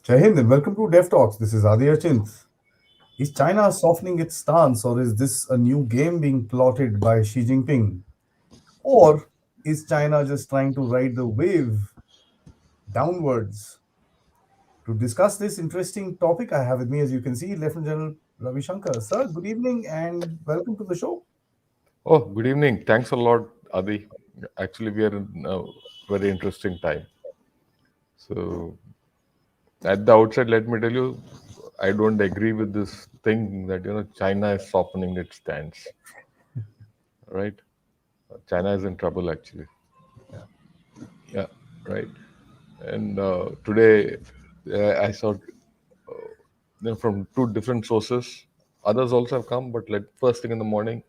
Jai Hind and welcome to Dev Talks. This is Adi Achint. Is China softening its stance, or is this a new game being plotted by Xi Jinping? Or is China just trying to ride the wave downwards? To discuss this interesting topic, I have with me, as you can see, Lieutenant General Ravi Shankar. Sir, good evening and welcome to the show. Oh, good evening. Thanks a lot, Adi. Actually, we are in a very interesting time. So, at the outset, let me tell you, I don't agree with this thing that China is softening its stance. Right? China is in trouble, actually. Yeah. Yeah, right. And today, I saw from two different sources. Others also have come, but like first thing in the morning,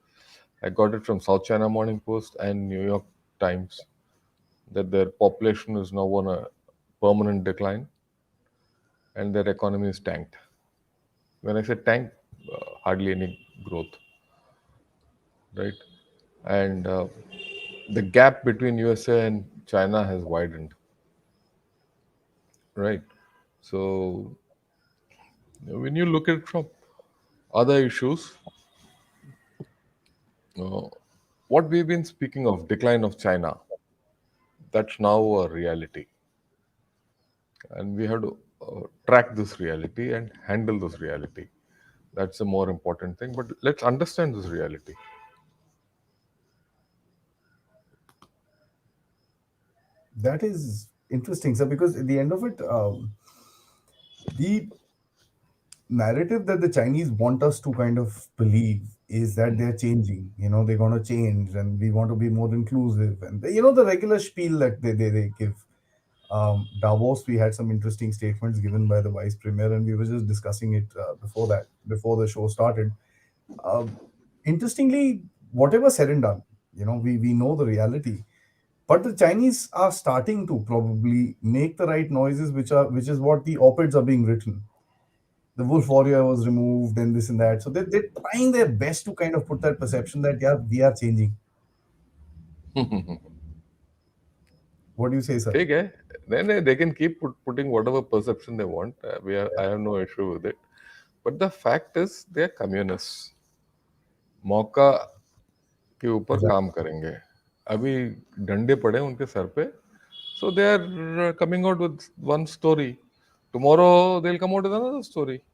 I got it from South China Morning Post and New York Times that their population is now on a permanent decline and their economy is tanked. When I say tank, hardly any growth, right? And the gap between USA and China has widened, right? So when you look at it from other issues, uh, what we've been speaking of, decline of China, that's now a reality, and we have to track this reality and handle this reality. That's the more important thing. But let's understand this reality. That is interesting, sir, because at the end of it, the narrative that the Chinese want us to kind of believe is that they're changing. They're going to change, and we want to be more inclusive, and the regular spiel that they give. Davos, we had some interesting statements given by the vice premier, and we were just discussing it before the show started. Um, Interestingly, whatever said and done, we know the reality, but the Chinese are starting to probably make the right noises, which is what the op-eds are being written. The wolf warrior was removed and this and that. So they're trying their best to kind of put that perception that, yeah, we are changing. What do you say, sir? Okay, then they can keep putting whatever perception they want. I have no issue with it. But the fact is, they are communists. मौका के ऊपर Right. काम करेंगे. अभी डंडे पड़े हैं उनके सर पे. So they are coming out with one story. Tomorrow they'll come out with another story.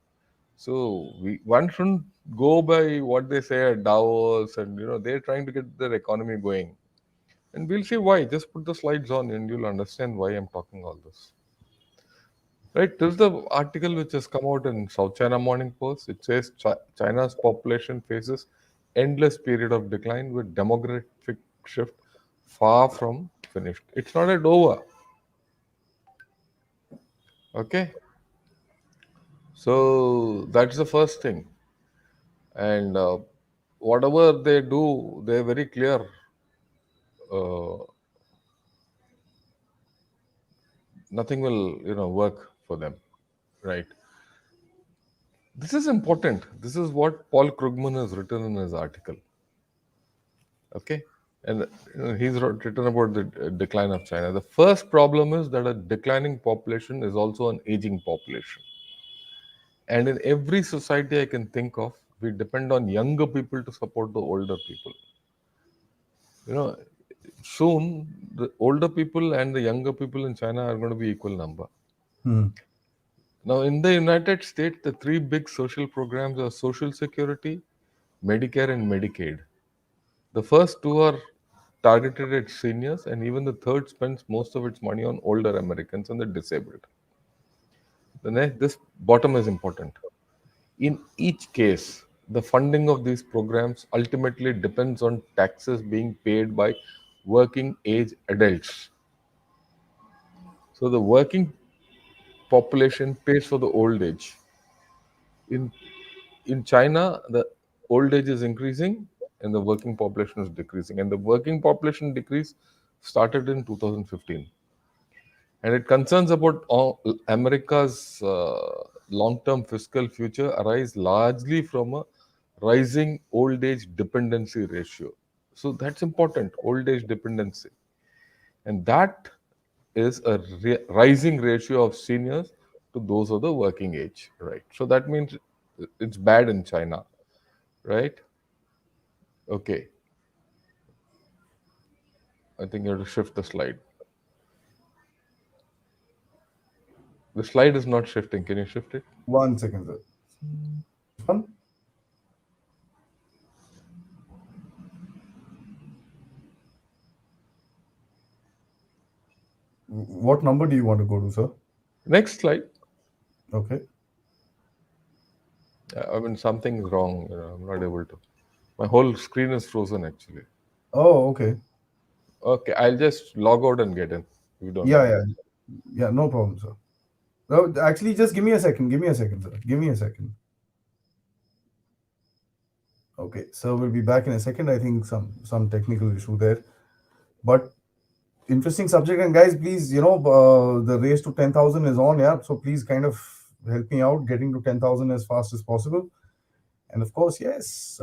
So one shouldn't go by what they say at Davos, and they're trying to get their economy going. And we'll see why. Just put the slides on, and you'll understand why I'm talking all this. Right, this is the article which has come out in South China Morning Post. It says China's population faces endless period of decline with demographic shift far from finished. It's not yet over. Okay, so that's the first thing. And whatever they do, they're very clear. Uh, Nothing will work for them, right? This is important. This is what Paul Krugman has written in his article. Okay, and he's written about the decline of China. The first problem is that a declining population is also an aging population, and in every society I can think of, we depend on younger people to support the older people. You know, soon the older people and the younger people in China are going to be equal number. Hmm. Now, in the United States, the three big social programs are Social Security, Medicare, and Medicaid. The first two are targeted at seniors, and even the third spends most of its money on older Americans and the disabled. This bottom is important. In each case, the funding of these programs ultimately depends on taxes being paid by working age adults. So the working population pays for the old age. In in China, the old age is increasing and the working population is decreasing. And the working population decrease started in 2015. And it concerns about America's long-term fiscal future arise largely from a rising old age dependency ratio. So that's important, old age dependency. And that is a rising ratio of seniors to those of the working age, right? So that means it's bad in China, right? Okay, I think you have to shift the slide. The slide is not shifting. Can you shift it? 1 second, sir. This one. What number do you want to go to, sir? Next slide. Okay. I mean, something is wrong. I'm not able to. My whole screen is frozen actually. Oh, okay. Okay, I'll just log out and get in. If you don't Yeah, mind. yeah, yeah. No problem, sir. No, actually, just give me a second. Give me a second, sir. Give me a second. Okay, so we'll be back in a second. I think some technical issue there, but interesting subject. And guys, please, the race to 10,000 is on. Yeah, so please kind of help me out getting to 10,000 as fast as possible. And of course, yes,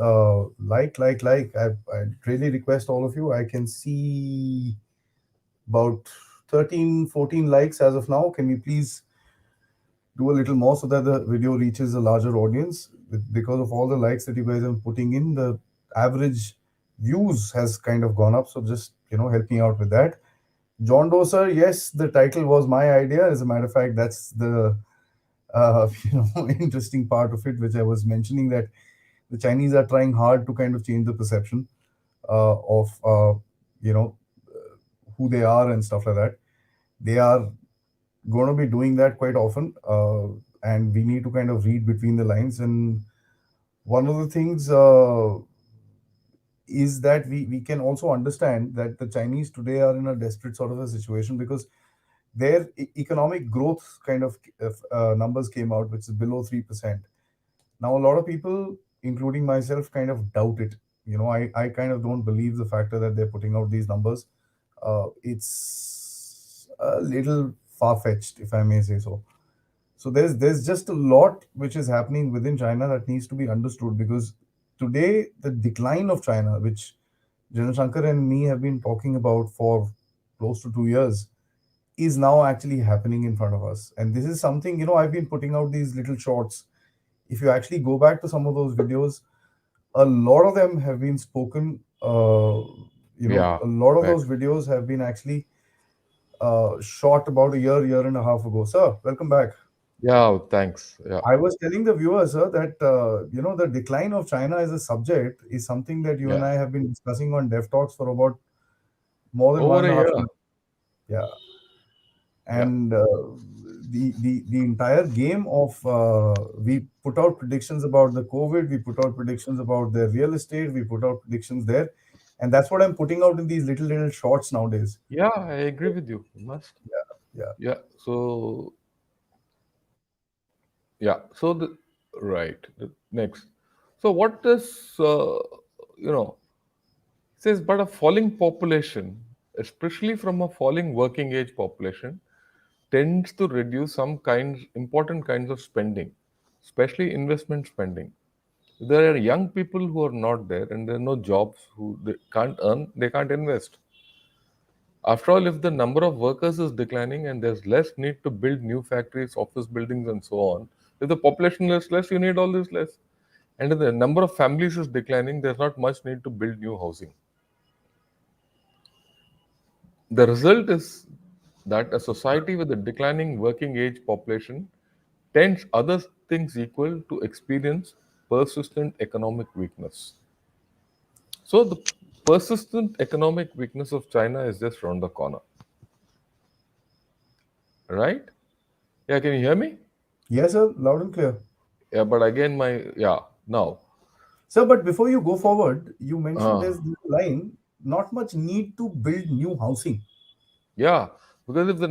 like. I really request all of you. I can see about 13, 14 likes as of now. Can we please do a little more so that the video reaches a larger audience? Because of all the likes that you guys are putting in, the average views has kind of gone up. So just, help me out with that. John Doe, sir, yes, the title was my idea. As a matter of fact, that's the interesting part of it, which I was mentioning, that the Chinese are trying hard to kind of change the perception of you know who they are and stuff like that. They are going to be doing that quite often, and we need to kind of read between the lines. And one of the things is that we can also understand that the Chinese today are in a desperate sort of a situation, because their economic growth kind of numbers came out, which is below 3%. Now, a lot of people, including myself, kind of doubt it. I kind of don't believe the factor that they're putting out these numbers. It's a little far fetched, if I may say so. So there's just a lot which is happening within China that needs to be understood, because today the decline of China, which General Shankar and me have been talking about for close to 2 years, is now actually happening in front of us. And this is something, I've been putting out these little shorts. If you actually go back to some of those videos, a lot of them have been spoken. Yeah, A lot of right. those videos have been actually shot about a year and a half ago. Sir, welcome back. Yeah, thanks. Yeah. I was telling the viewers, sir, that the decline of China as a subject is something that you and Yeah. I have been discussing on Dev Talks for about more than one Over and a a half year. years. Yeah, Yeah. and the entire game of we put out predictions about the COVID, we put out predictions about the real estate, we put out predictions there, and that's what I'm putting out in these little shorts nowadays. Yeah, I agree with you. You must. Yeah. Yeah. So, yeah. So the right. Next. So what does you know it says, but a falling population, especially from a falling working age population, tends to reduce some important kinds of spending, especially investment spending. There are young people who are not there, and there are no jobs who they can't earn, they can't invest. After all, if the number of workers is declining and there's less need to build new factories, office buildings, and so on, if the population is less, you need all this less. And if the number of families is declining, there's not much need to build new housing. The result is that a society with a declining working age population tends, other things equal, to experience persistent economic weakness. So the persistent economic weakness of China is just around the corner, right? Yeah, can you hear me? Yes, sir, loud and clear. Yeah, but again, now, Sir, but before you go forward, you mentioned uh, there's this line, not much need to build new housing. yeah, because if the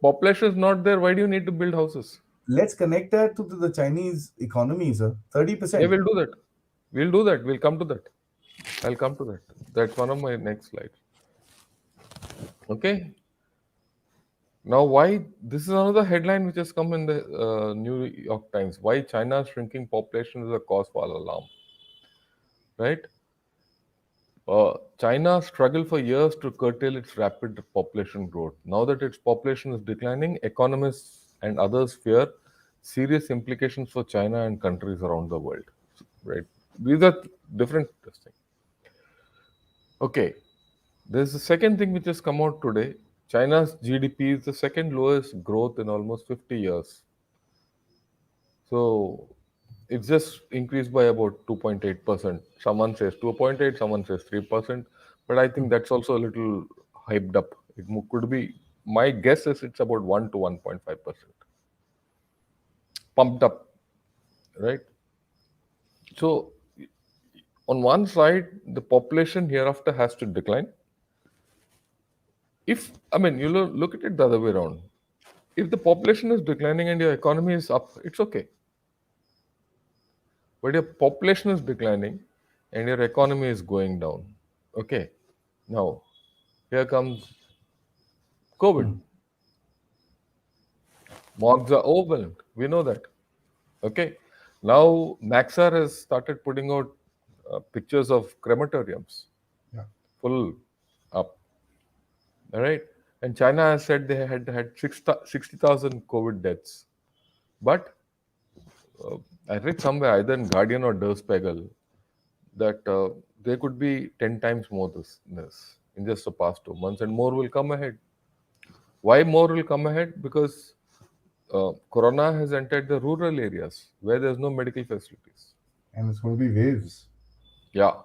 population is not there, why do you need to build houses? Let's connect that to the Chinese economy, sir. Yeah, 30%. we'll do that. We'll do that. We'll come to that. I'll come to that. That's one of my next slides. Okay. Now, why this is another headline which has come in the New York Times. Why China's shrinking population is a cause for alarm, right? China struggled for years to curtail its rapid population growth. Now that its population is declining, economists and others fear serious implications for China and countries around the world. Right? These are different things. Okay, there's the second thing which has come out today. China's GDP is the second lowest growth in almost 50 years. So it's just increased by about 2.8%. Someone says 2.8, someone says 3%, but I think that's also a little hyped up. Could be, my guess is it's about 1 to 1.5%. Pumped up, right? So on one side, the population hereafter has to decline. If, I mean, look at it the other way around. If the population is declining and your economy is up, it's okay. But your population is declining and your economy is going down. Okay. Now, here comes COVID. Mm. Morgues are overwhelmed. We know that. Okay. Now, Maxar has started putting out pictures of crematoriums Yeah. full up. All right. And China has said they had 60,000 COVID deaths. But I read somewhere, either in Guardian or Der Spiegel, that there could be 10 times more this in just the past 2 months, and more will come ahead. Why more will come ahead? Because corona has entered the rural areas where there's no medical facilities. And it's going to be waves. Yeah.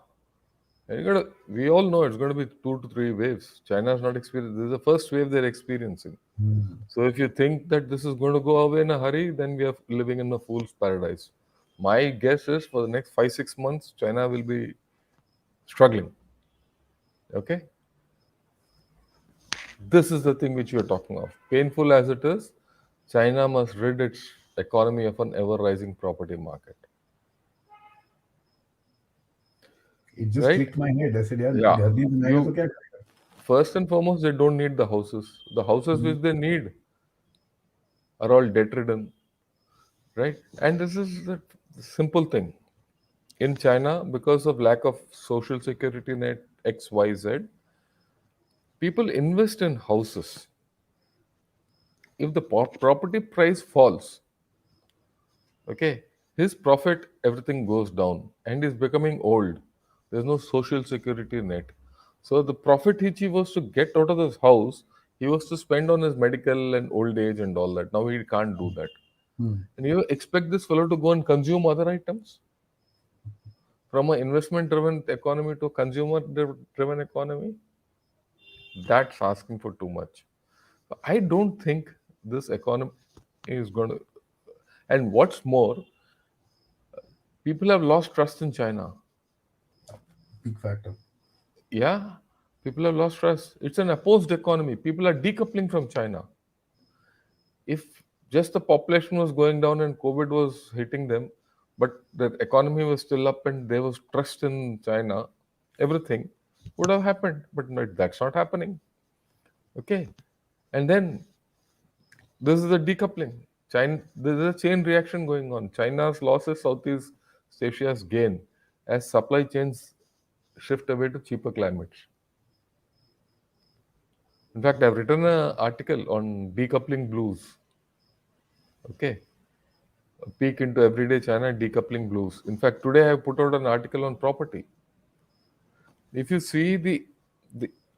And we all know it's going to be 2 to 3 waves. China is not experiencing. This is the first wave they're experiencing. Mm. So if you think that this is going to go away in a hurry, then we are living in a fool's paradise. My guess is for the next 5 6 months, China will be struggling. Okay, this is the thing which you are talking of. Painful as it is, China must rid its economy of an ever-rising property market. It just Right? clicked my head. I said, "Yeah, Yeah. घर नहीं बनाएगा तो You क्या first and foremost, they don't need the houses. The houses करेगा?" which they need are all debt-ridden. Right? And this is the simple thing. In China, because of lack of social security net X, Y, Z, people invest in houses. If the property price falls, okay, his profit, everything goes down, and he's becoming old. There's no social security net. So the profit which he was to get out of this house, he was to spend on his medical and old age and all that. Now he can't do that. Mm. And you expect this fellow to go and consume other items from an investment driven economy to a consumer driven economy? That's asking for too much. I don't think this economy is going to. And what's more, people have lost trust in China. Big factor. Yeah, people have lost trust. It's an opposed economy. People are decoupling from China. If just the population was going down and COVID was hitting them, but the economy was still up and there was trust in China, everything would have happened. But no, that's not happening. Okay. And then this is a decoupling. China, there is a chain reaction going on. China's losses, Southeast Asia's gain, as supply chains shift away to cheaper climates. In fact, I've written an article on decoupling blues. Okay, a peek into everyday China decoupling blues. In fact, today I put out an article on property. If you see the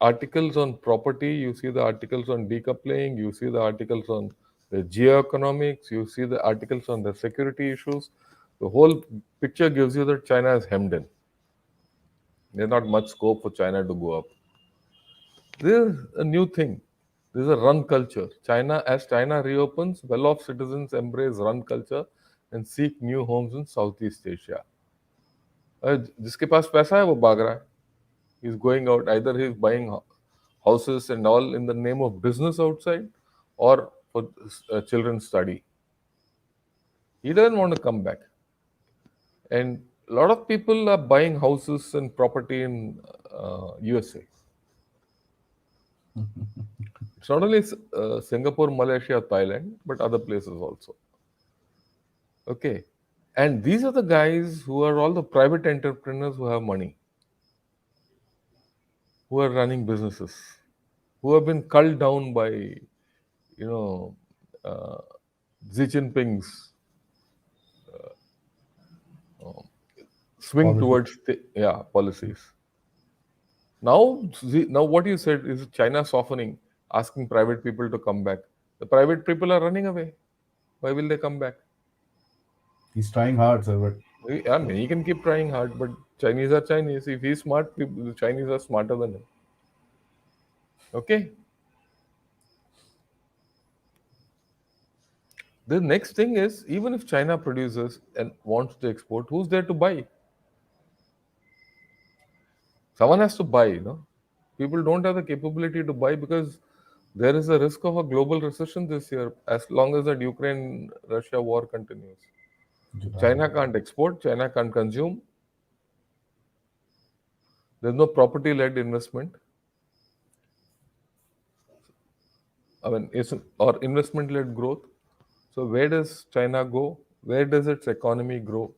articles on property, you see the articles on decoupling, you see the articles on the geoeconomics, you see the articles on the security issues. The whole picture gives you that China is hemmed in. There's not much scope for China to go up. This is a new thing. This is a run culture. As China reopens, well-off citizens embrace run culture and seek new homes in Southeast Asia. जिसके पास पैसा है वो भाग रहा है. He's going out. Either he's buying houses and all in the name of business outside, or for children's study. He doesn't want to come back. And a lot of people are buying houses and property in USA. It's not only Singapore, Malaysia, Thailand, but other places also. Okay. And these are the guys who are all the private entrepreneurs who have money, who are running businesses, who have been culled down by, you know, uh, Xi Jinping's swing Policy. towards the policies. Now what you said is China softening, asking private people to come back. The private people are running away. Why will they come back? He's trying hard, sir, but I mean, he can keep trying hard, but Chinese are Chinese. If he's smart, the Chinese are smarter than him. Okay. The next thing is, even if China produces and wants to export, who's there to buy? Someone has to buy. People don't have the capability to buy because there is a risk of a global recession this year as long as that Ukraine Russia war continues. July. China can't export, China can't consume, there's no property led investment. I mean, it's or investment led growth. So, where does China go? Where does its economy grow?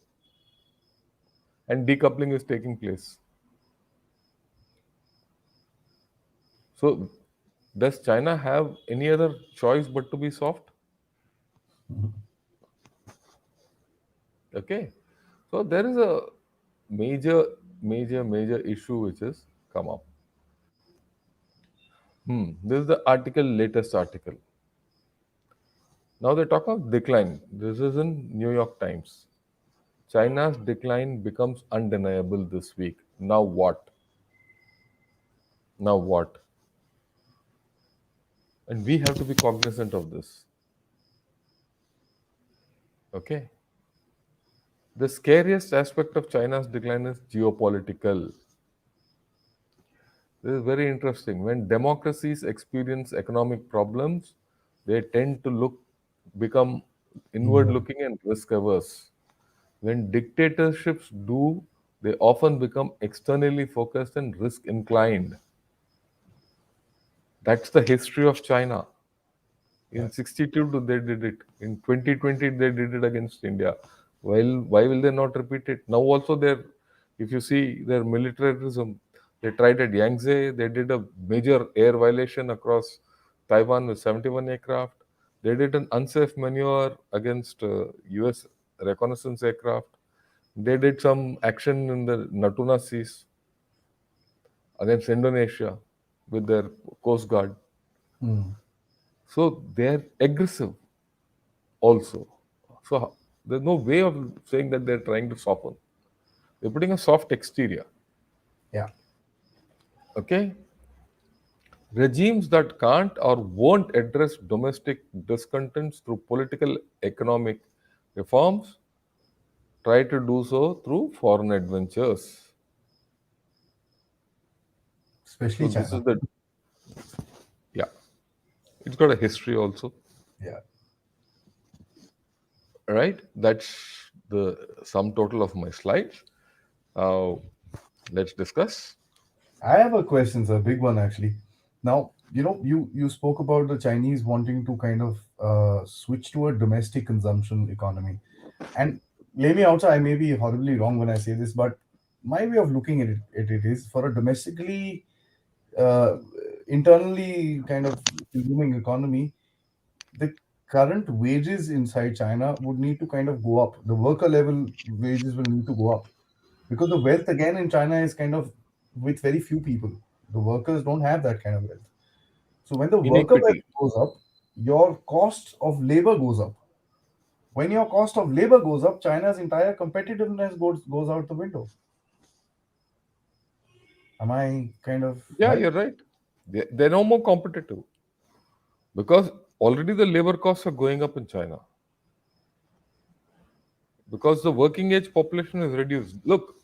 And decoupling is taking place. So, does China have any other choice but to be soft? Okay. So, there is a major, major issue which has come up. This is the latest article. Now they talk of decline. This is in New York Times. China's decline becomes undeniable this week. Now what? Now what? And we have to be cognizant of this. Okay. The scariest aspect of China's decline is geopolitical. This is very interesting. When democracies experience economic problems, they tend to become inward Inward. looking and risk averse. When dictatorships do, they often become externally focused and risk inclined. That's the history of China. Yeah. In 62 they did it. In 2020 they did it against India. Why will they not repeat it? Now also if you see their militarism, they tried at Yangtze, they did a major air violation across Taiwan with 71 aircraft. They did an unsafe maneuver against US reconnaissance aircraft. They did some action in the Natuna Seas against Indonesia with their coast guard. Hmm. So they're aggressive also. So there's no way of saying that they're trying to soften. They're putting a soft exterior. Yeah. Okay? Regimes that can't or won't address domestic discontents through political economic reforms try to do so through foreign adventures. So Especially this China. is the yeah. It's got a history also. Yeah. Right? That's the sum total of my slides. Uh, let's discuss. I have a question, sir, a big one actually. Now, you spoke about the Chinese wanting to kind of switch to a domestic consumption economy. And lay me out, I may be horribly wrong when I say this, but my way of looking at it is for a domestically, uh, internally kind of consuming economy, the current wages inside China would need to kind of go up. The worker level wages will need to go up because the wealth again in China is kind of with very few people. The workers don't have that kind of wealth. So when the worker wealth Inequity. goes up, your cost of labor goes up. When your cost of labor goes up, China's entire competitiveness goes out the window. Am I kind of Yeah, right? you're right. They're no more competitive because already the labor costs are going up in China because the working age population is reduced. Look,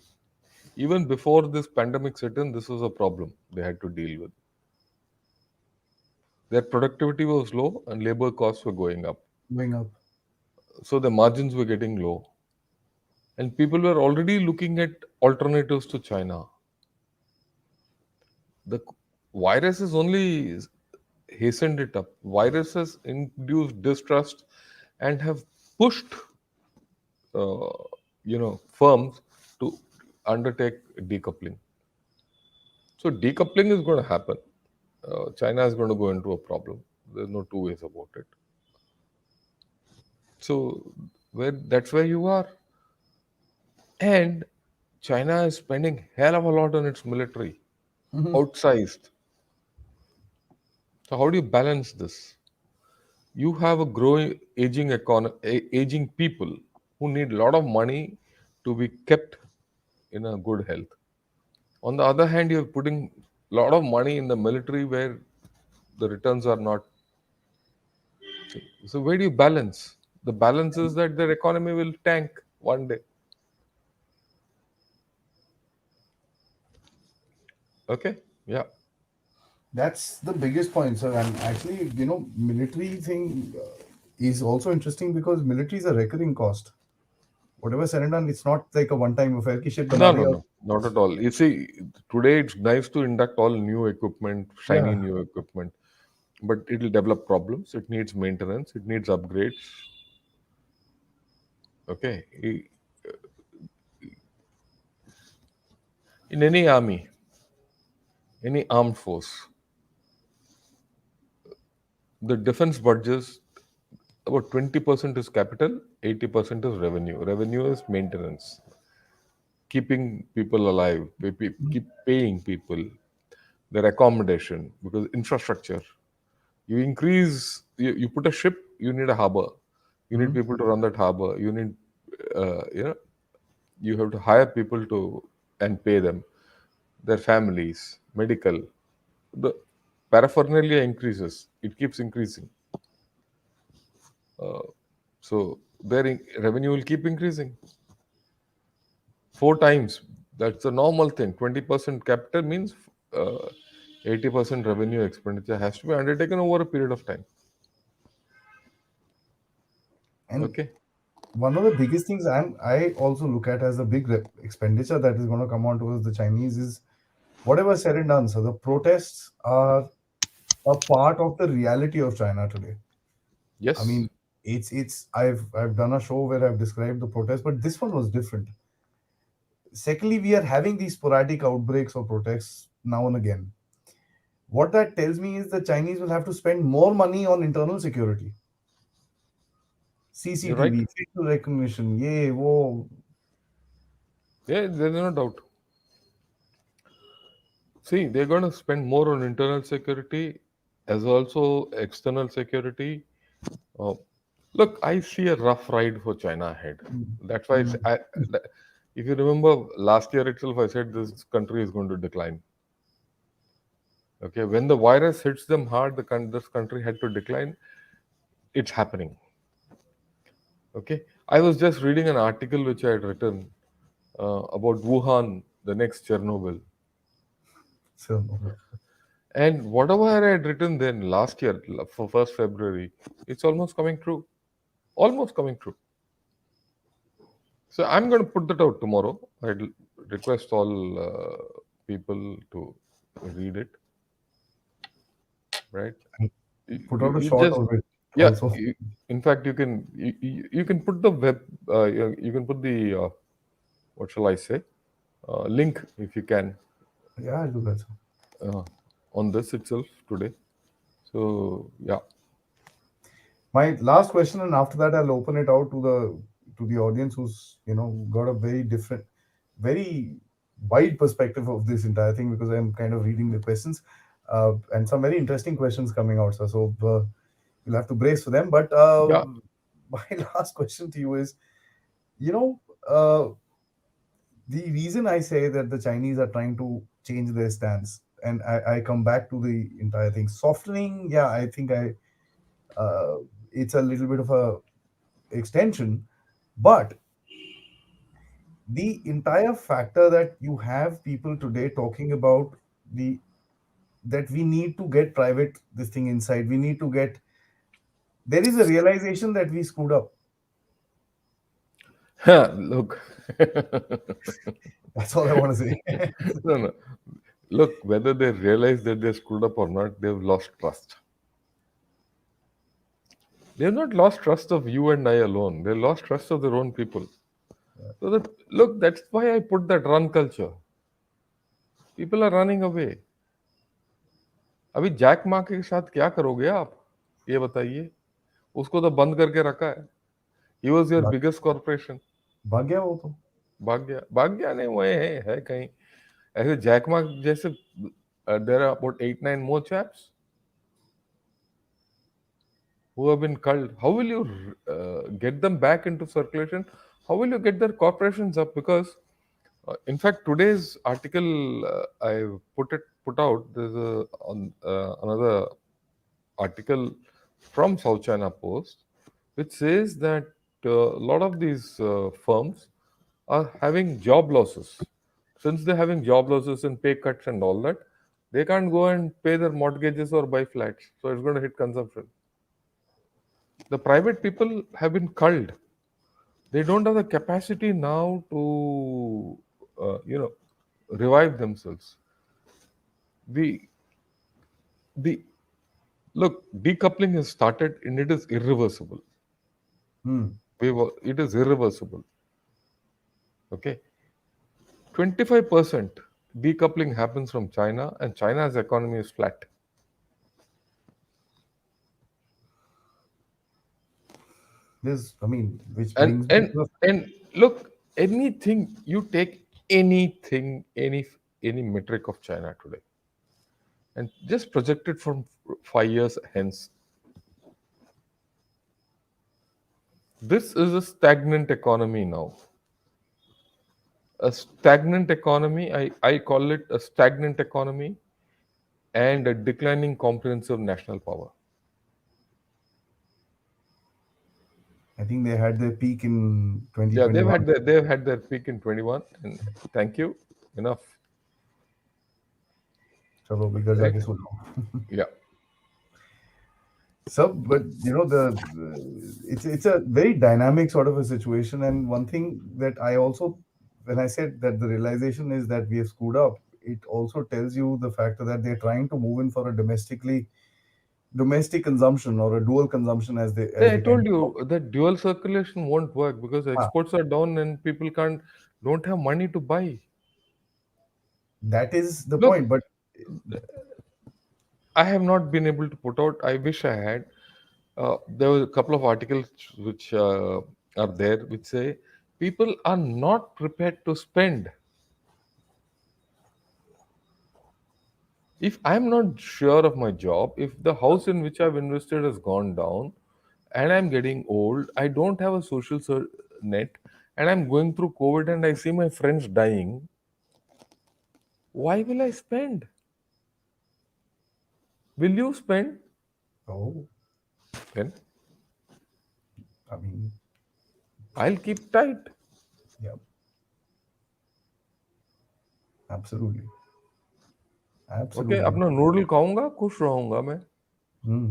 even before this pandemic set in, this was a problem they had to deal with. Their productivity was low and labor costs were going up. Going up. So the margins were getting low. And people were already looking at alternatives to China. The virus has only hastened it up. Virus has induced distrust and have pushed, uh, firms to undertake decoupling. So decoupling is going to happen. China is going to go into a problem. There's no two ways about it. So where that's where you are. And China is spending hell of a lot on its military, Mhm. outsized. So how do you balance this? You have a growing, aging people who need a lot of money to be kept in a good health. On the other hand, you're putting a lot of money in the military where the returns are not. So where do you balance? The balance is that their economy will tank one day. Okay, yeah. That's the biggest point, sir. And actually, military thing is also interesting because military is a recurring cost. Whatever said and done, it's not like a one-time affair. कि shit No, बना no, दिया. no, not at all. You see, today it's nice to induct all new equipment, shiny Yeah, new equipment, but it'll develop problems. It needs maintenance. It needs upgrades. Okay, in any army, any armed force, the defense budgets about 20% is capital, 80% is revenue. Revenue is maintenance, keeping people alive, keep paying people, their accommodation, because infrastructure. You put a ship, you need a harbor. You need mhm. people to run that harbor. You need, uh, you know, you have to hire people to and pay them, their families, medical. The paraphernalia increases. It keeps increasing. So their revenue will keep increasing four times. That's the normal thing. 20% capital means 80% revenue expenditure has to be undertaken over a period of time. And Okay. one of the biggest things I also look at as a big expenditure that is going to come on towards the Chinese is whatever said and done. So the protests are a part of the reality of China today. I Yes. mean, it's I've done a show where I've described the protest, but this one was different. Secondly, we are having these sporadic outbreaks or protests now and again. What that tells me is the Chinese will have to spend more money on internal security, You're right. CCTV, facial recognition, yeah, whoa. Yeah, there's no doubt. See, they're going to spend more on internal security as also external security. Uh, Look, I see a rough ride for China ahead. Mm, That's why mm. if you remember last year itself, I said this country is going to decline. Okay, when the virus hits them hard, this country had to decline. It's happening. Okay, I was just reading an article which I had written about Wuhan, the next Chernobyl, So, no. and whatever I had written then last year for first February, it's almost coming true. Almost coming true. So I'm going to put that out tomorrow. I'd request all people to read it. Right? And You, put you out a you shot just of it yeah. also. In fact, you can put the web. You can put the what shall I say link if you can Yeah, I'll do that. uh, on this itself today. So yeah, My last question, and after that, I'll open it out to the audience who's got a very different, very wide perspective of this entire thing because I'm kind of reading the questions, and some very interesting questions coming out. So you'll have to brace for them. But yeah. my last question to you is, you know, uh, the reason I say that the Chinese are trying to change their stance, and I come back to the entire thing, softening. Yeah, I think uh, it's a little bit of a extension, but the entire factor that you have people today talking about the that we need to get private this thing inside, we need to get, there is a realization that we screwed up. Look, That's all I want to say. no, no. Look, whether they realize that they screwed up or not, they've lost trust. They've not lost trust of you and I alone. They lost trust of their own people. So that look, that's why I put that run culture. People are running away. अभी Jack Ma के साथ क्या करोगे आप? ये बताइए. उसको तो बंद करके रखा है. He was your भाग biggest corporation. भाग गया वो तो. भाग गया नहीं, वो है कहीं ऐसे जैकमा जैसे. There are about 8 9 more chaps who have been culled. How will you get them back into circulation? How will you get their corporations up? Because in fact, today's article I put out. There's another article from South China Post, which says that a lot of these firms are having job losses. Since they're having job losses and pay cuts and all that, they can't go and pay their mortgages or buy flats. So it's going to hit consumption. The private people have been culled. They don't have the capacity now to, revive themselves. The the look, decoupling has started and it is irreversible. Hmm. It is irreversible. Okay, 25% decoupling happens from China, and China's economy is flat. This, I mean, which And brings me and to the. and look, anything you take, any metric of China today, and just project it from 5 years hence. This is a stagnant economy now. A stagnant economy, I call it a stagnant economy and a declining comprehensive national power. I think they had their peak in Yeah, 2021. they've had their peak in 21, and thank you. Enough. चलो अभी घर Right? जाके सो जाओ. Yeah. So, but it's a very dynamic sort of a situation, and one thing that I also, when I said that the realization is that we have screwed up, it also tells you the fact that they're trying to move in for a domestic consumption or a dual consumption Yeah, as I they kind told of. you that dual circulation won't work because Ah, exports are down and people don't have money to buy. that is the Look, point, but I have not been able to put out. I wish I had. There were a couple of articles which are there which say people are not prepared to spend. If I'm not sure of my job, if the house in which I've invested has gone down and I'm getting old, I don't have a net, and I'm going through COVID and I see my friends dying, why will I spend? Will you spend? oh, Then I mean, I'll keep tight. yeah, absolutely, okay, absolutely. अपना noodle खाऊंगा, खुश रहूंगा मैं. Hmm.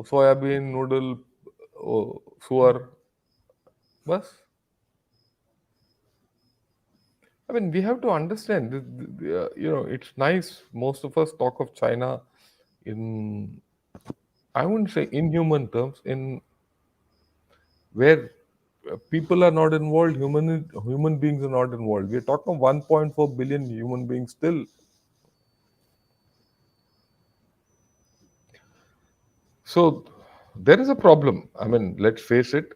Soybean noodle, सुअर, बस. I mean, we have to understand. It's nice. Most of us talk of China in, I wouldn't say inhuman terms, in where people are not involved, human beings are not involved. We're talking of 1.4 billion human beings still. So there is a problem. I mean, let's face it.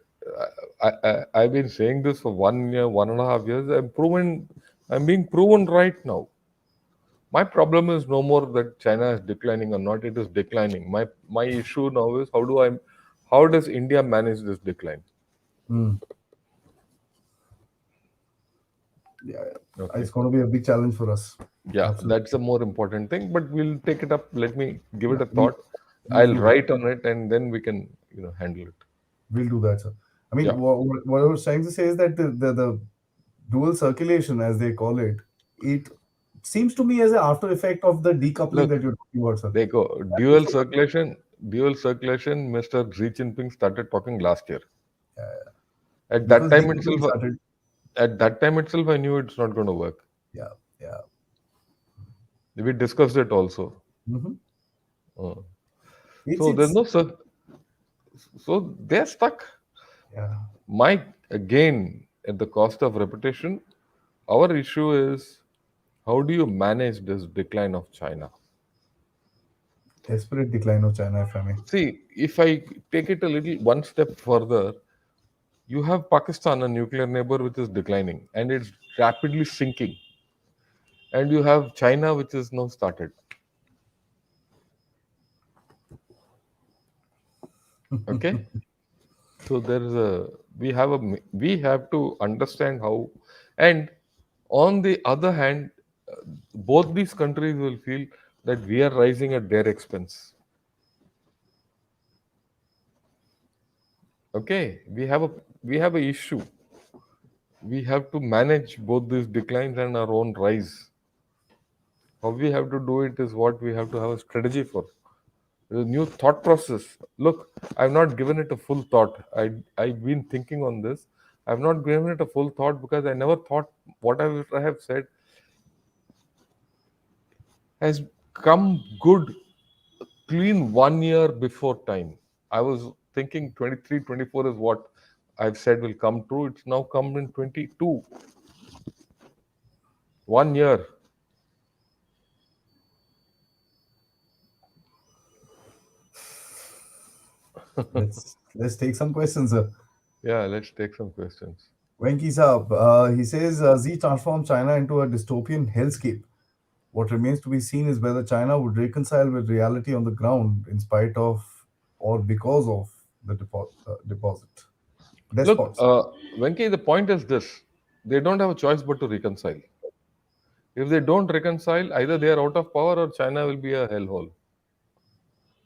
I've been saying this for 1 year, 1.5 years. I'm being proven right now. My problem is no more that China is declining or not. It is declining. My issue now is how does India manage this decline? Hmm. Yeah, Okay. it's going to be a big challenge for us. Yeah, Absolutely. that's a more important thing. But we'll take it up. Let me give it Yeah, a thought. we'll I'll do that. write on it and then we can handle it. We'll do that, sir. I mean, Yeah. what I was trying to say is that the dual circulation, as they call it, it seems to me as an after effect of the decoupling that Look, you're talking about, sir. they go That is so. dual circulation. Mr. Xi Jinping started talking last year. Yeah, At that because time decoupling itself, started. I knew it's not going to work. Yeah, yeah. We discussed it also. Hmm. Uh, It's so there's it's no so they're stuck. yeah. My again at the cost of repetition, our issue is how do you manage this decline of China? Desperate decline of China, if I may. See, if I take it a little one step further, you have Pakistan, a nuclear neighbor, which is declining and it's rapidly sinking, and you have China, which is now started. Okay, so there is a we have to understand how, and on the other hand, both these countries will feel that we are rising at their expense. Okay, we have a issue. We have to manage both these declines and our own rise. How we have to do it is what we have to have a strategy for. The new thought process. Look, I've not given it a full thought. I've been thinking on this. I've not given it a full thought because I never thought what I have said has come good, clean 1 year before time. I was thinking 23, 24 is what I've said will come true. It's now come in 22. 1 year. Let's take some questions, sir. Yeah, let's take some questions. Venki Saab, he says, Z transformed China into a dystopian hellscape. What remains to be seen is whether China would reconcile with reality on the ground in spite of or because of the Look, despots. Venki, the point is this: they don't have a choice but to reconcile. If they don't reconcile, either they are out of power or China will be a hellhole,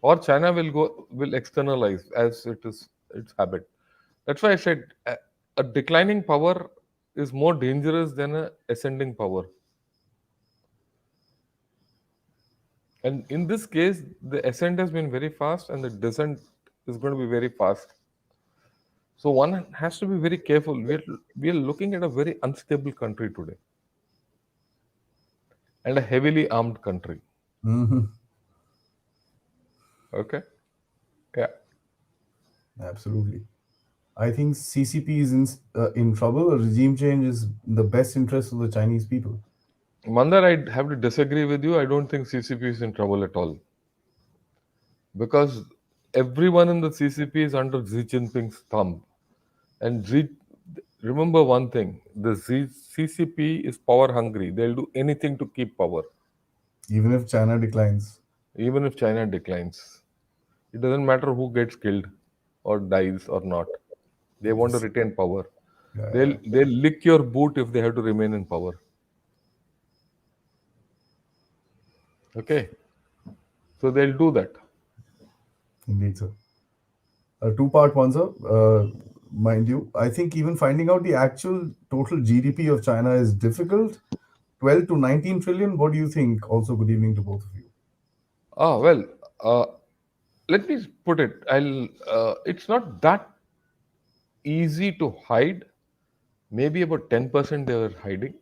or China will externalize as it is its habit. That's why I said a declining power is more dangerous than a ascending power. And in this case, the ascent has been very fast, and the descent is going to be very fast. So one has to be very careful. We are looking at a very unstable country today, and a heavily armed country. Hmm. Okay. Yeah. Absolutely. I think CCP is in trouble. A regime change is in the best interest of the Chinese people. Mandar, I have to disagree with you. I don't think CCP is in trouble at all because everyone in the CCP is under Xi Jinping's thumb. And remember one thing: the CCP is power hungry. They'll do anything to keep power, Even if China declines. even if China declines. It doesn't matter who gets killed or dies or not. They want to Yes. retain power. Yeah, yeah, They'll lick your boot if they have to remain in power. Okay, so they'll do that. indeed, sir. A two-part one, sir. Mind you, I think even finding out the actual total GDP of China is difficult. 12 to 19 trillion. What do you think? Also, good evening to both of you. Ah, well, uh, let me put it. It's not that easy to hide. Maybe about 10% they were hiding.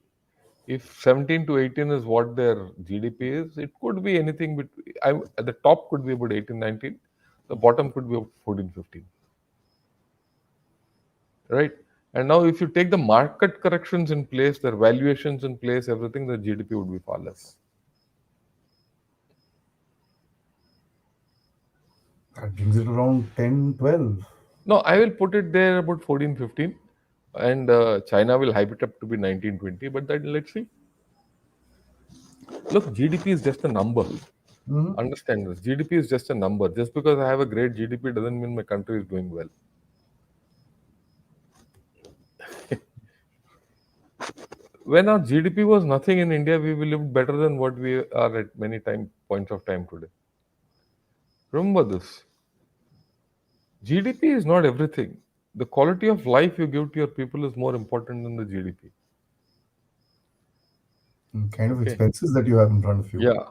If 17 to 18 is what their GDP is, it could be anything between, at the top could be about 18, 19. The bottom could be about 14, 15. Right? And now if you take the market corrections in place, their valuations in place, everything, the GDP would be far less. That brings it around 10, 12. No, I will put it there about 14, 15. And China will hype it up to be 19, 20. But then let's see. Look, GDP is just a number. Mhm. Understand this. GDP is just a number. Just because I have a great GDP doesn't mean my country is doing well. When our GDP was nothing in India, we will live better than what we are at many points of time today. Remember this. GDP is not everything. The quality of life you give to your people is more important than the GDP. Kind of Okay. expenses that you have in front of you. Yeah.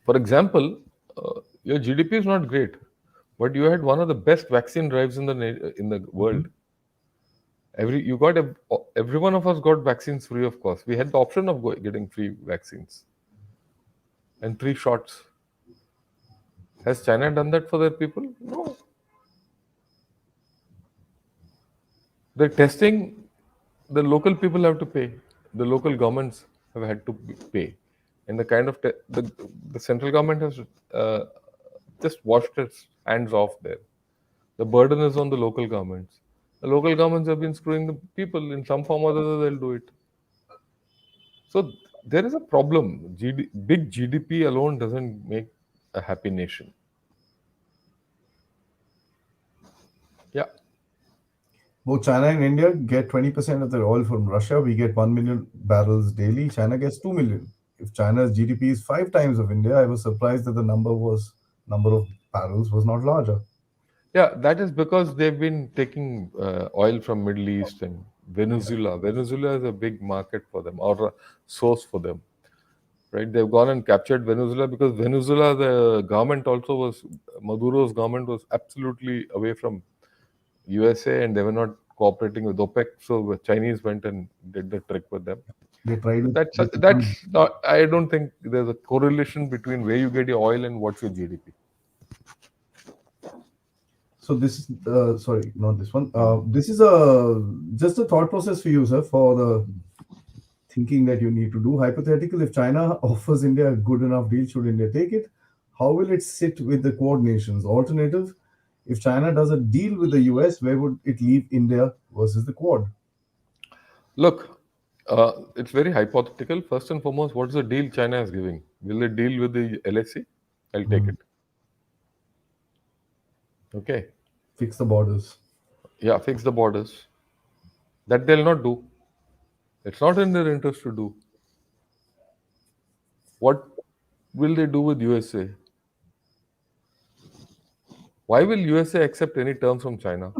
For example, your GDP is not great, but you had one of the best vaccine drives in the world. Mhm. Every one of us got vaccines free of cost. We had the option of getting free vaccines and three shots. Has China done that for their people? No. The testing, the local people have to pay. The local governments have had to pay. And the kind of the central government has uh, just washed its hands off there. The burden is on the local governments. The local governments have been screwing the people in some form or other. They'll do it. So there is a problem. Big GDP alone doesn't make a happy nation. Yeah, Both China and India get 20% of their oil from Russia. We get 1 million barrels daily. China gets 2 million. If China's GDP is five times of India, I was surprised that the number of barrels was not larger. yeah. That is because they've been taking oil from Middle East and Yeah, Venezuela. Venezuela is a big market for them or a source for them, right? They've gone and captured Venezuela because Venezuela, the government also was Maduro's government was absolutely away from USA and they were not cooperating with OPEC. So the Chinese went and did the trick with them. they tried But it. that's not. I don't think there's a correlation between where you get your oil and what's your GDP. So this is sorry, not this one. This is a just a thought process for you, sir, for the thinking that you need to do. Hypothetical: if China offers India a good enough deal, should India take it? How will it sit with the Quad nations? Alternative: if China does a deal with the US, where would it leave India versus the Quad? Look, it's very hypothetical. First and foremost, what's the deal China is giving? Will they deal with the LSE? I'll take Hmm. it. Okay. Fix the borders. Yeah, fix the borders. That they'll not do. It's not in their interest to do. What will they do with USA? Why will USA accept any terms from China?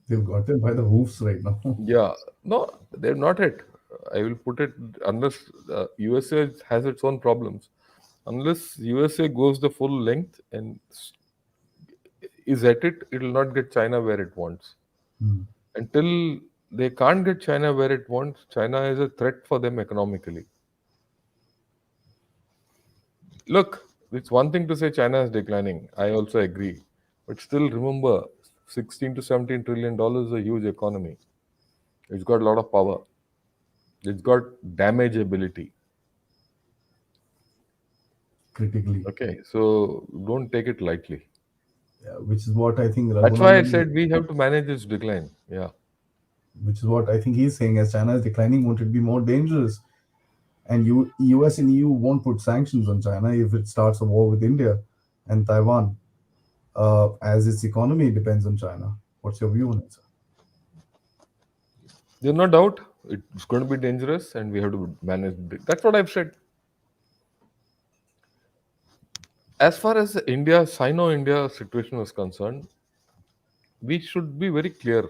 They've got them by the hoofs right now. Yeah, no, they're not it. I will put it unless USA has its own problems. Unless USA goes the full length and is at it, it will not get China where it wants. Hmm. Until they can't get China where it wants, China is a threat for them economically. Look, it's one thing to say China is declining. I also agree. But still remember, 16 to 17 trillion dollars is a huge economy. It's got a lot of power. It's got damage ability. Critically, Okay, so don't take it lightly. yeah, which is what I think That's why I Raghunandan, said we have to manage its decline. Yeah. which is what I think he's saying. As China is declining, won't it be more dangerous? And US and EU won't put sanctions on China if it starts a war with India and Taiwan, as its economy depends on China. What's your view on it, sir? There's no doubt it's going to be dangerous and we have to manage it. That's what I've said. As far as the India, Sino India situation is concerned, we should be very clear.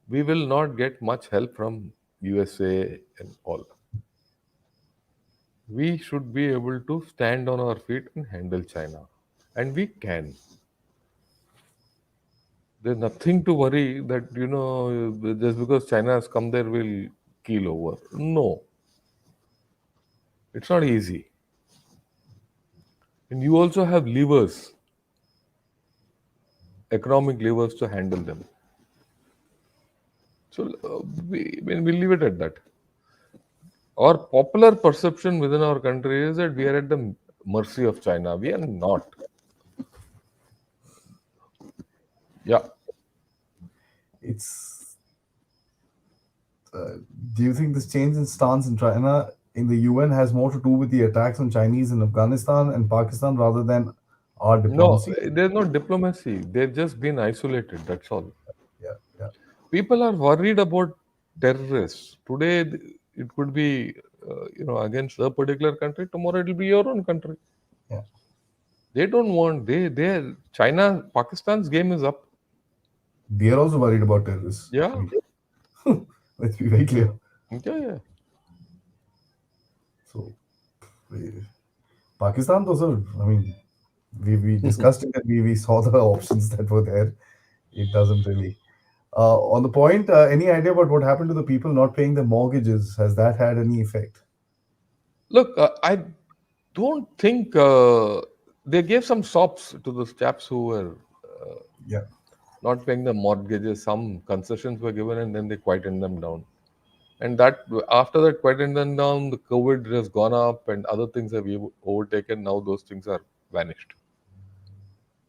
We will not get much help from USA and all. We should be able to stand on our feet and handle China. And we can. There's nothing to worry that, just because China has come there, we'll keel over. No, it's not easy. And you also have levers, economic levers to handle them. So we'll leave it at that. Our popular perception within our country is that we are at the mercy of China. We are not. Yeah. It's. Do you think this change in stance in China in the UN has more to do with the attacks on Chinese in Afghanistan and Pakistan rather than our No, diplomacy? there's no diplomacy. They've just been isolated. That's all. Yeah, yeah, People are worried about terrorists. Today, it could be, against a particular country. Tomorrow, it will be your own country. yeah. They don't want. China, Pakistan's game is up. They are also worried about terrorists. I Yeah. mean, let's be very clear. Yeah, yeah. So, eh, Pakistan, those are, I mean, we discussed it and we saw the options that were there. It doesn't really. On the point, any idea about what happened to the people not paying their mortgages? Has that had any effect? Look, I don't think they gave some sops to those chaps who were Yeah. not paying the mortgages. Some concessions were given, and then they quietened them down. And that after that quietened them down, the COVID has gone up and other things have overtaken. Now those things are vanished.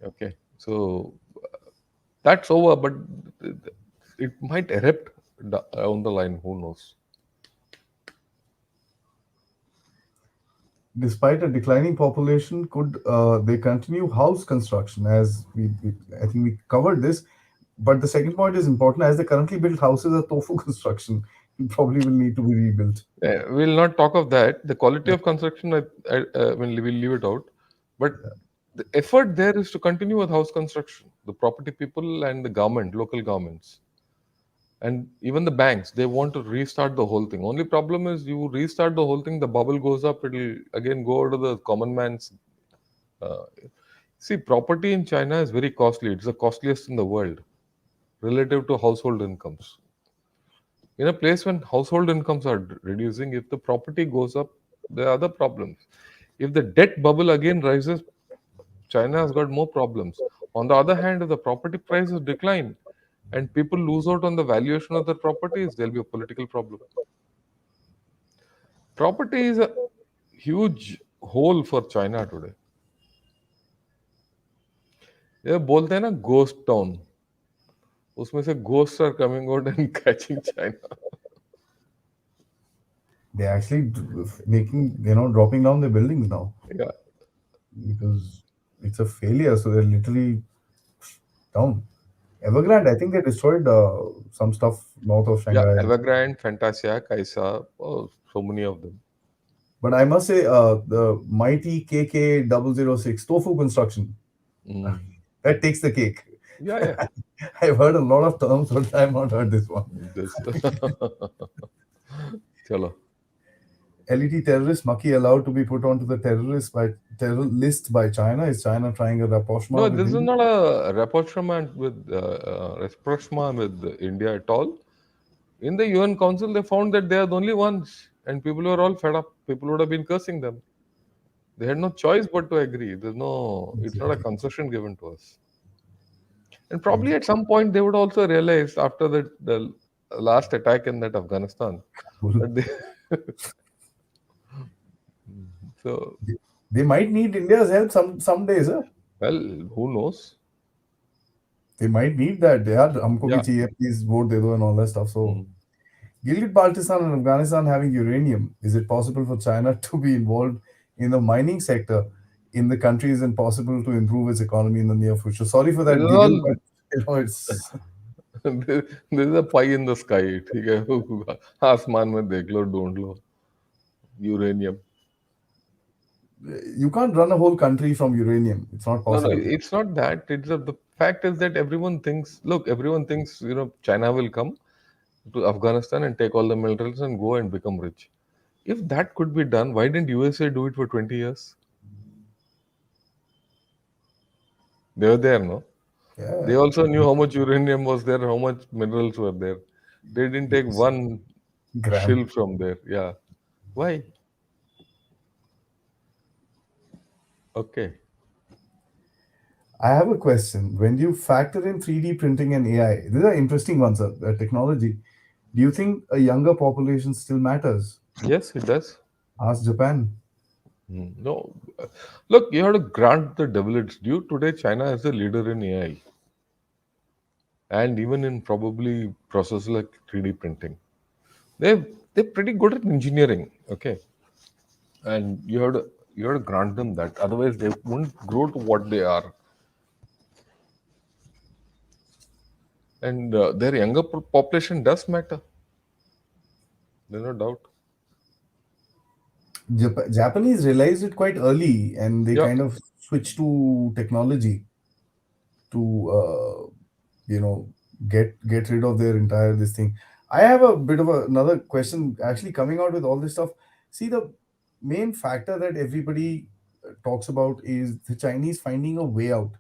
Okay, so that's over, but it might erupt down the line. Who knows? Despite a declining population, could they continue house construction? As I think we covered this, but the second point is important. As the currently built houses are tofu construction, it probably will need to be rebuilt. We'll not talk of that. The quality of construction, we'll leave it out. But the effort there is to continue with house construction. The property people and the government, local governments, and even the banks, they want to restart the whole thing. Only problem is you restart the whole thing, the bubble goes up, it'll again go to the common man's. Uh, See, property in China is very costly. It's the costliest in the world relative to household incomes. In a place when household incomes are reducing, if the property goes up, there are other problems. If the debt bubble again rises, China has got more problems. On the other hand, if the property prices decline and people lose out on the valuation of their properties, there'll be a political problem. Property is a huge hole for China today. ये बोलते हैं ना ghost town, उसमें से ghosts are coming out and catching China. They're actually making, dropping down the buildings now Yeah, because it's a failure. So they're literally down. Evergrande, I think they destroyed some stuff north of yeah. Shanghai. Evergrande, Fantasia, Kaisa, oh, so many of them. But I must say, the mighty KK 006 tofu construction, Mm. that takes the cake. Yeah, yeah. I've heard a lot of terms, but I've not heard this one. This. Chalo. LET terrorist Maki allowed to be put onto the terror list by China. Is China trying a No, rapprochement with this is India? not a rapprochement with India at all. In the UN Council, they found that they are the only ones, and people were all fed up. People would have been cursing them. They had no choice but to agree. There's no, it's not a Exactly. concession given to us. And probably at Exactly. some point they would also realize after the last attack in that Afghanistan Cool. that they, so They they might need India's help some days. Huh? well, who knows? They might need that. यार हमको भी Yeah. चाहिए please vote दे दो and all that stuff. So Mm. Gilgit Baltistan and Afghanistan having uranium. Is it possible for China to be involved in the mining sector in the countries and possible to improve its economy in the near future? Sorry for This that is giggle, all. but it's This is a pie in the sky. ठीक है आसमान में देख लो ढूंढ लो uranium. you can't run a whole country from uranium. It's not No, no, possible. it's not that. The fact is that everyone thinks, look, everyone thinks, China will come to Afghanistan and take all the minerals and go and become rich. If that could be done, why didn't USA do it for 20 years? They were there, no? They Yeah, also knew how much uranium was there, how much minerals were there. They didn't take yes. one Gram. shill from there. Yeah. Why? Okay. I have a question. When you factor in 3D printing and AI, these are interesting ones, technology. Do you think a younger population still matters? Yes, it does. Ask Japan. No. Look, you have to grant the devil its due. Today, China is the leader in AI and even in probably processes like 3D printing. They're pretty good at engineering. Okay. And you have to grant them that. Otherwise, they won't grow to what they are. And their younger population does matter. There's no doubt. Japanese realized it quite early and they Yeah. kind of switched to technology to you know get rid of their entire this thing. I have a bit of another question actually coming out with all this stuff. See, the main factor that everybody talks about is the Chinese finding a way out,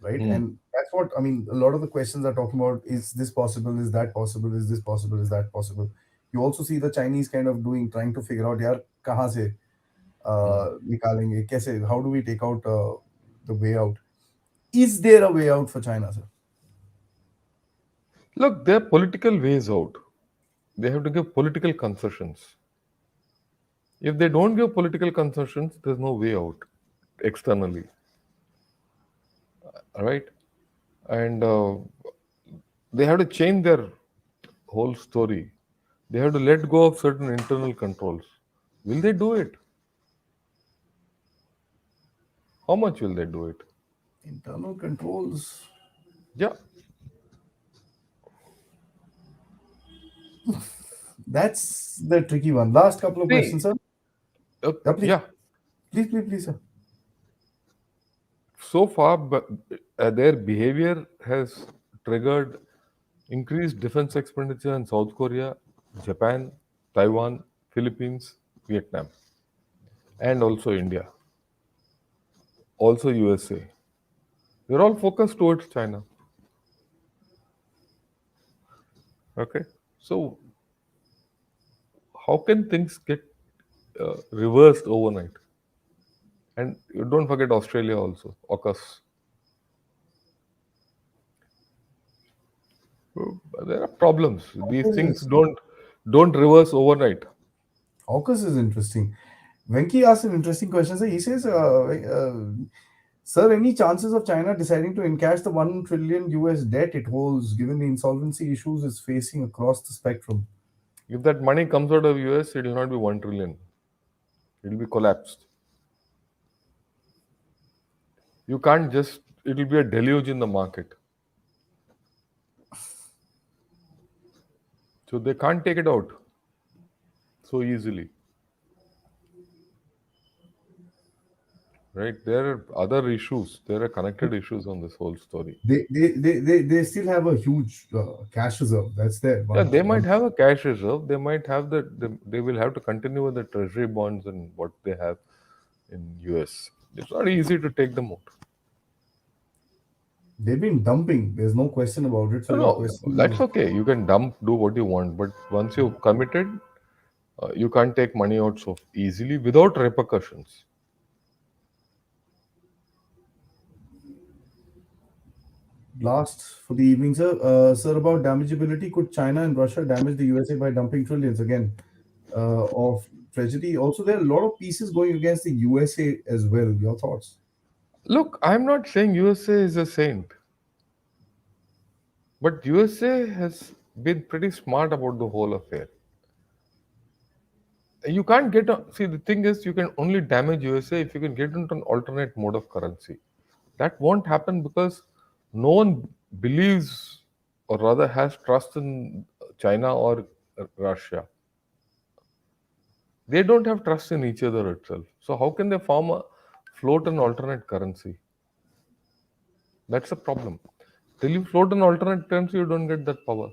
right? Hmm. And that's what I mean. A lot of the questions are talking about: is this possible? Is that possible? Is this possible? Is that possible? You also see the Chinese kind of trying to figure out, यार कहाँ से Hmm. निकालेंगे कैसे? How do we take out the way out? Is there a way out for China, sir? Look, there are political ways out. they have to give political concessions. If they don't give political concessions, there's no way out externally, all right? And they have to change their whole story. They have to let go of certain internal controls. Will they do it? How much will they do it? Internal controls. Yeah. That's the tricky one. Last couple of questions, See, sir. Yeah, please, yeah. please, sir. So far, but their behavior has triggered increased defense expenditure in South Korea, Japan, Taiwan, Philippines, Vietnam, and also India, also USA. They're all focused towards China. Okay, so how can things get reversed overnight? And you don't forget Australia also, AUKUS. There are problems. These AUKUS things is, don't reverse overnight. AUKUS is interesting. Venki asked an interesting question. So he says, sir, any chances of China deciding to encash the 1 trillion US debt it holds, given the insolvency issues it's facing across the spectrum? If that money comes out of US, it will not be 1 trillion. It will be collapsed. You can't just. It will be a deluge in the market. So they can't take it out so easily, right? There are other issues. There are connected issues on this whole story. They still have a huge cash reserve. That's there. Yeah, they might One. have a cash reserve. They might have the. They will have to continue with the treasury bonds and what they have in US. It's not easy to take them out. They've been dumping. There's no question about it. So No, your no, question that's is, okay. You can dump, do what you want, but once you've committed, you can't take money out so easily without repercussions. last for the evening, sir. Sir, about damageability, could China and Russia damage the USA by dumping trillions again of treasury? Also, there are a lot of pieces going against the USA as well. Your thoughts? Look, I'm not saying USA is a saint, but USA has been pretty smart about the whole affair. You can't get a, see, the thing is, you can only damage USA if you can get into an alternate mode of currency. That won't happen because no one believes, or rather has trust in China or Russia. They don't have trust in each other itself. So how can they form a float an alternate currency? That's a problem. Till you float an alternate currency, you don't get that power.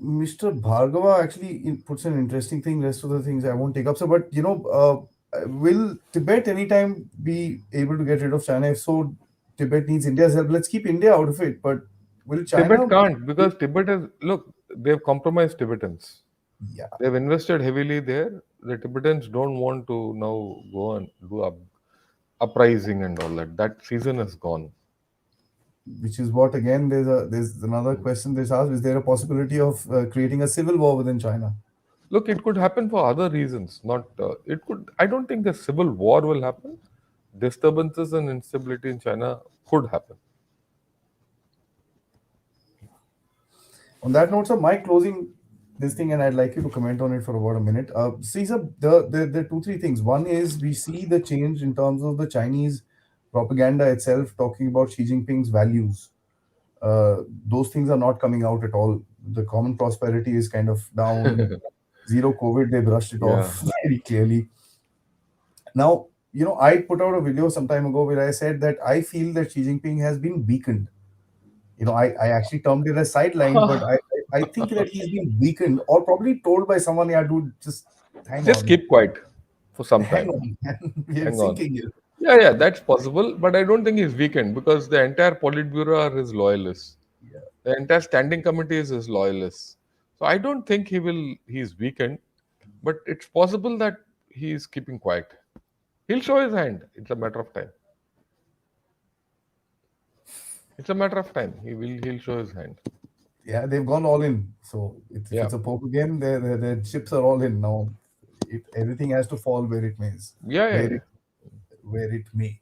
Mr. Bhargava actually puts an interesting thing. Rest of the things I won't take up. So, but will Tibet anytime be able to get rid of China? If so, Tibet needs India's help. Let's keep India out of it. But will Tibet China? can't because Tibet has look, they've compromised Tibetans. Yeah, They've invested heavily there. The Tibetans don't want to now go and do uprising and all that. That season is gone. which is what again. There's another question that's asked: is there a possibility of creating a civil war within China? Look, it could happen for other reasons. Not it could. I don't think a civil war will happen. Disturbances and instability in China could happen. On that note, sir, my closing this thing, and I'd like you to comment on it for about a minute. See, sir, the two three things. One is we see the change in terms of the Chinese propaganda itself, talking about Xi Jinping's values. Those things are not coming out at all. The common prosperity is kind of down. Zero COVID, they brushed it Yeah. off very clearly. Now, I put out a video some time ago where I said that I feel that Xi Jinping has been weakened. I actually termed it as sidelined, but I think that he's been weakened or probably told by someone, yeah, dude, just hang Just on, keep quiet for some hang time. on, man. We're Hang on. sinking here. Yeah, yeah, that's possible, but I don't think he's weakened because the entire Politburo are his loyalists. Yeah. The entire standing committee is his loyalists. So I don't think he's weakened, but it's possible that he's keeping quiet. He'll show his hand. It's a matter of time. It's a matter of time. He'll show his hand. Yeah, they've gone all in. So if Yeah. it's a poker game, their chips are all in now. Everything has to fall where it may, Yeah, yeah, where yeah. it where it may.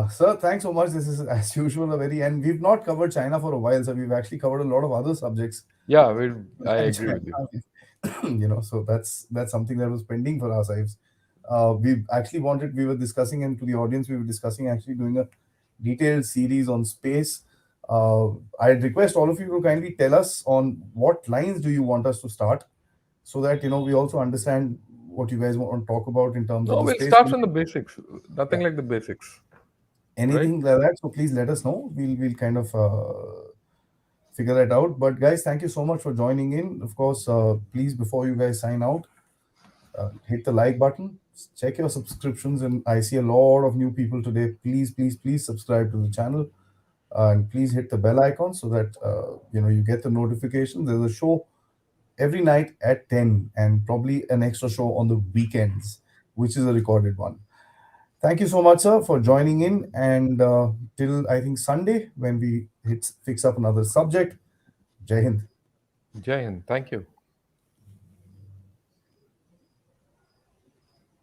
Sir, thanks so much. This is, as usual, a very, and we've not covered China for a while, so we've actually covered a lot of other subjects Yeah, I than agree China. with you. So that's something that was pending for our lives. We were discussing, and to the audience, we were discussing actually doing a detailed series on space. I'd request all of you to kindly tell us on what lines do you want us to start, so that we also understand what you guys want to talk about in terms of No, the we'll space. start from the basics. Yeah, Nothing like the basics, right? anything like that. So please let us know. We'll kind of figure that out. But guys, thank you so much for joining in. Of course, please, before you guys sign out, hit the like button, check your subscriptions, and I see a lot of new people today. Please, please, please subscribe to the channel, and please hit the bell icon so that you get the notification. There's a show every night at 10, and probably an extra show on the weekends, which is a recorded one. Thank you so much, sir, for joining in. And till I think Sunday, when we fix up another subject. Jai Hind. Jai Hind. Thank you.